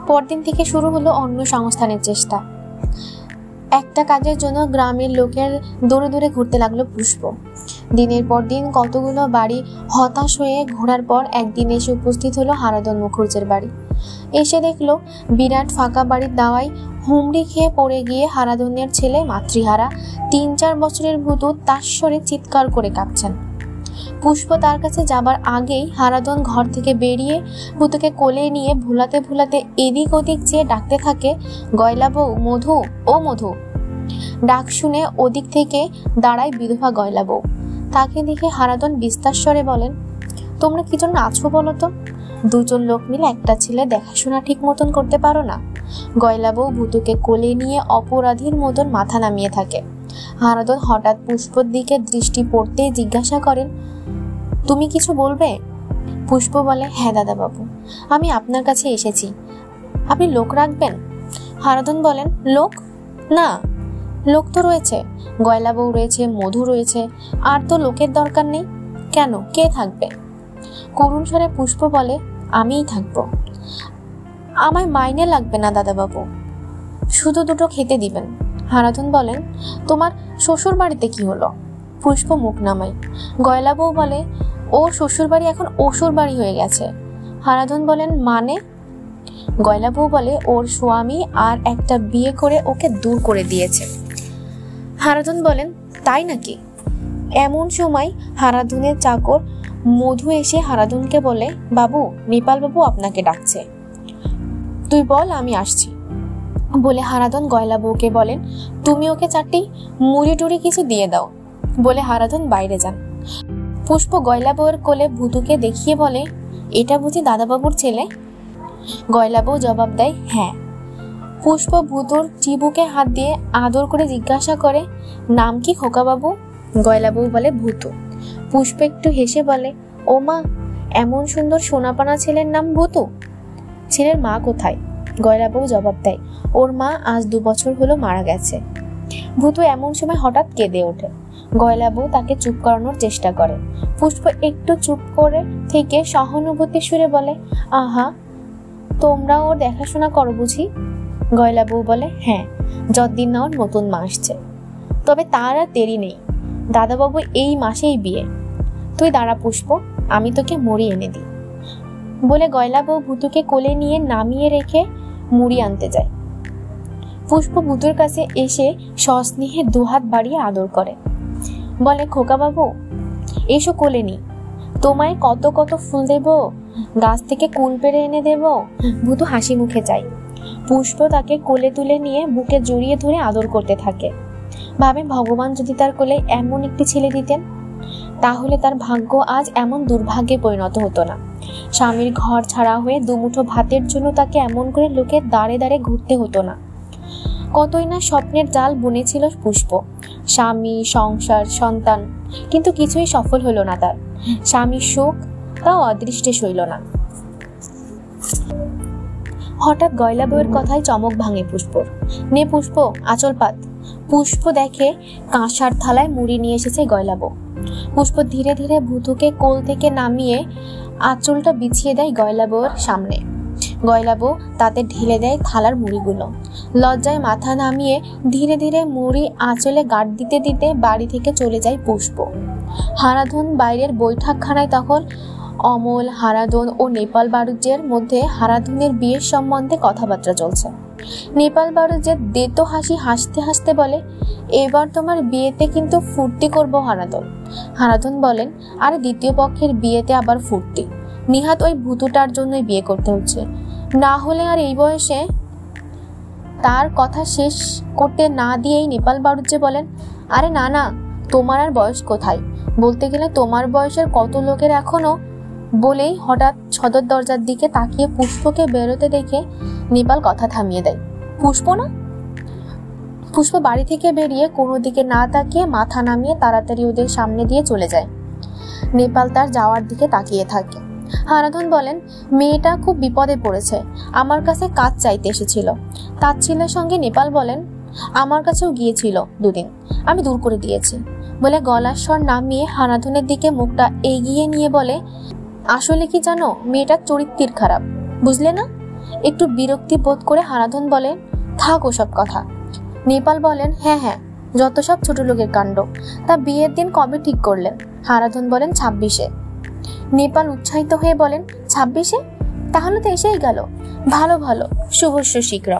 পরদিন থেকে শুরু হলো অন্য সংস্থানের চেষ্টা। একটা কাজের জন্য গ্রামের লোকের দৌড়ে দৌড়ে ঘুরতে লাগলো পুষ্প। দিনের পর দিন কতগুলো বাড়ি হতাশ হয়ে ঘোরার পর একদিন এসে উপস্থিত হলো হারাধন মুখুজ্জের বাড়ি। এসে দেখলো বিরাট ফাঁকা বাড়ির দাওয়ায় হুমড়ি খেয়ে পড়ে গিয়ে হারাধনের ছেলে মাতৃহারা 3-4 বছরের ভূতু তার স্বরে চিৎকার করে কাঁদছেন। পুষ্প তার কাছে যাবার আগেই হারাধন ঘর থেকে বেরিয়ে ভূতুকে কোলে নিয়ে ভুলাতে ভুলাতে এদিক ওদিক চেয়ে ডাকতে থাকে, গয়লা বউ, মধু, ও মধু। ডাক শুনে ওদিক থেকে দাঁড়ায় বিধবা গয়লা বউ। তাকে দেখে হারাধন বিস্তার স্বরে বলেন, তোমরা কি জন্য আছো বলো তো? দুজন লোক মিলে একটা ছেলে দেখাশোনা ঠিক মতন করতে পারো না? গয়লা বউ ভূতুকে কোলে নিয়ে অপরাধীর মতন মাথা নামিয়ে থাকে। হারাধন হঠাৎ পুষ্পর দিকে দৃষ্টি পড়তেই জিজ্ঞাসা করেন, তুমি কিছু বলবে? পুষ্প বলে, হ্যাঁ দাদা বাবু, আমি আপনার কাছে এসেছি, আপনি লোক রাখবেন? হারাধন বলেন, লোক? না, লোক তো রয়েছে, গয়লা বউ রয়েছে, মধু রয়েছে, আর তো লোকের দরকার নেই। কেন, কে থাকবে? করুণ স্বরে পুষ্প বলে, আমিই থাকবো। আমায় মাইনে লাগবে না দাদা বাবু, শুধু দুটো খেতে দিবেন। হারাধন বলেন, তোমার শ্বশুর বাড়িতে কি হলো? পুষ্প মুখ নামায়। গয়লা বউ বলে, ও শ্বশুর বাড়ি এখন অসুর বাড়ি হয়ে গেছে। হারাধন বলেন, মানে? গয়লা বউ বলে, ওর স্বামী আর একটা বিয়ে করে ওকে দূর করে দিয়েছে। হারাধন বলেন, তাই নাকি? এমন সময় হারাধনের চাকর মধু এসে হারাধনকে বলে, বাবু, নেপাল বাবু আপনাকে ডাকছে, তুই বল, আমি আসছি। বলে হারাধন গয়লা বউকে বলেন, তুমি ওকে 4টি মুড়ি টুড়ি কিছু দিয়ে দাও। বলে হারাধন বাইরে যান। পুষ্প গয়লা বউয়ের কোলে ভূতুকে দেখিয়ে বলে, এটা বুঝি দাদাবাবুর ছেলে? গয়লা বউ জবাব দেয়, হ্যাঁ। পুষ্প ভূতুর চিবুকে হাত দিয়ে আদর করে জিজ্ঞাসা করে, নাম কি খোকা বাবু? গয়লা বউ বলে, ভূতু। পুষ্প একটু হেসে বলে, ও মা, এমন সুন্দর সোনাপানা ছেলের নাম ভূতু? ছেলের মা কোথায়? গয়লা বউ জবাব দেয়, ওর মা আজ 2 বছর হলো মারা গেছে। ভূতু এমন সময় হঠাৎ কেঁদে ওঠে। গয়লা বউ তাকে চুপ করানোর চেষ্টা করে। পুষ্প একটু চুপ করে থেকে সহানুভূতির সুরে বলে, আহা, তোমরা ওর দেখাশোনা করো বুঝি? গয়লা বউ বলে, হ্যাঁ, যতদিন না ওর নতুন মা আসছে। তবে তার আর দেরি নেই, দাদাবাবু এই মাসেই বিয়ে। তুই দাঁড়া পুষ্প, আমি তোকে মুড়ি এনে দিই। বলে গয়লা বউ ভূতুকে কোলে নিয়ে নামিয়ে রেখে মুড়ি আনতে যায়। পুষ্প ভূতুর কাছে এসে সস্নেহে 2 হাত বাড়িয়ে আদর করে। বলে, খোকা বাবু, এসো কোলে নি, তোমায় কত কত ফুল দেব, গাছ থেকে কুল পেড়ে এনে দেব। ভূতু হাসি মুখে চাই। পুষ্প তাকে কোলে তুলে নিয়ে বুকে জড়িয়ে ধরে আদর করতে থাকে। ভাবে, ভগবান যদি তার কোলে এমন একটি ছেলে দিতেন, তাহলে তার ভাগ্য আজ এমন দুর্ভাগ্যে পরিণত হতো না। স্বামীর ঘর ছাড়া হয়ে 2 মুঠো ভাতের জন্য তাকে এমন করে লোকের দাঁড়ে দাঁড়ে ঘুরতে হতো না। কতই না স্বপ্নের জাল বুনেছিল পুষ্প, স্বামী, সংসার, সন্তান, কিন্তু কিছুই সফল হলো না তার। স্বামীর সুখ তাও অদৃষ্টে সইল না। হঠাৎ গয়লা বউয়ের কথায় চমক ভাঙে পুষ্পর। নে পুষ্প, আঁচল পাত। পুষ্প দেখে কাঁসার থালায় মুড়ি নিয়ে এসেছে গয়লা বউ। পুষ্প ধীরে ধীরে ভূতুকে কোল থেকে নামিয়ে আঁচলটা বিছিয়ে দেয় গয়লা বউয়ের সামনে। গয়লা বউ তাতে ঢেলে দেয় থালার মুড়িগুলো। লজ্জায় মাথা নামিয়ে ধীরে ধীরে মুড়ি আঁচলে গাঁট দিতে দিতে বাড়ি থেকে চলে যায় পুষ্প। হারাধন বাইরের বৈঠকখানায় তখন অমল, হারাধন ও নেপাল বাড়ুজ্যের মধ্যে হারাধনের বিয়ের সম্বন্ধে কথাবার্তা চলছে। নেপাল বাড়ুজ্যের দেতো হাসি হাসতে হাসতে বলে, এবার তোমার বিয়েতে কিন্তু ফুর্তি করবো হারাধন। হারাধন বলেন, আরে দ্বিতীয় পক্ষের বিয়েতে আবার ফুর্তি? নিহাত ওই ভূতুটার জন্যই বিয়ে করতে হচ্ছে, না হলে আর এই বয়সে। তার কথা শেষ করতে না দিয়েই নেপাল বাড়ুজ্য বলেন, আরে না না, তোমার আর বয়স কোথায়, বলতে গেলে তোমার বয়সের কত লোকের এখনো। বলেই হঠাৎ সদর দরজার দিকে তাকিয়ে পুষ্পকে বেরোতে দেখে নেপাল কথা থামিয়ে দেয়। পুষ্প না? পুষ্প বাড়ি থেকে বেরিয়ে কোনো দিকে না তাকিয়ে মাথা নামিয়ে তাড়াতাড়ি ওদের সামনে দিয়ে চলে যায়। নেপাল তার যাওয়ার দিকে তাকিয়ে থাকে। হারাধন বলেন, মেয়েটা খুব বিপদে পড়েছে, আমার কাছে কাজ চাইতে এসেছিল। তাচ্ছিল্যের সঙ্গে নেপাল বলেন, আমার কাছেও গিয়েছিল 2 দিন, আমি দূর করে দিয়েছি। বলে গলার স্বর নামিয়ে হারাধনের দিকে মুখটা এগিয়ে নিয়ে বলে, আসলে কি জানো, মেয়েটার চরিত্র খারাপ, বুঝলে না? একটু বিরক্তি বোধ করে হারাধন বলেন, থাক ওসব কথা। নেপাল বলেন, হ্যাঁ হ্যাঁ, যত সব ছোট লোকের কাণ্ড। তা বিয়ের দিন কবে ঠিক করলেন? হারাধন বলেন, 26-এ। নেপাল উৎসাহিত হয়ে বলেন, 26-এ? তাহলে তো এসেই গেল। ভালো ভালো, শুভস্য শীঘ্র।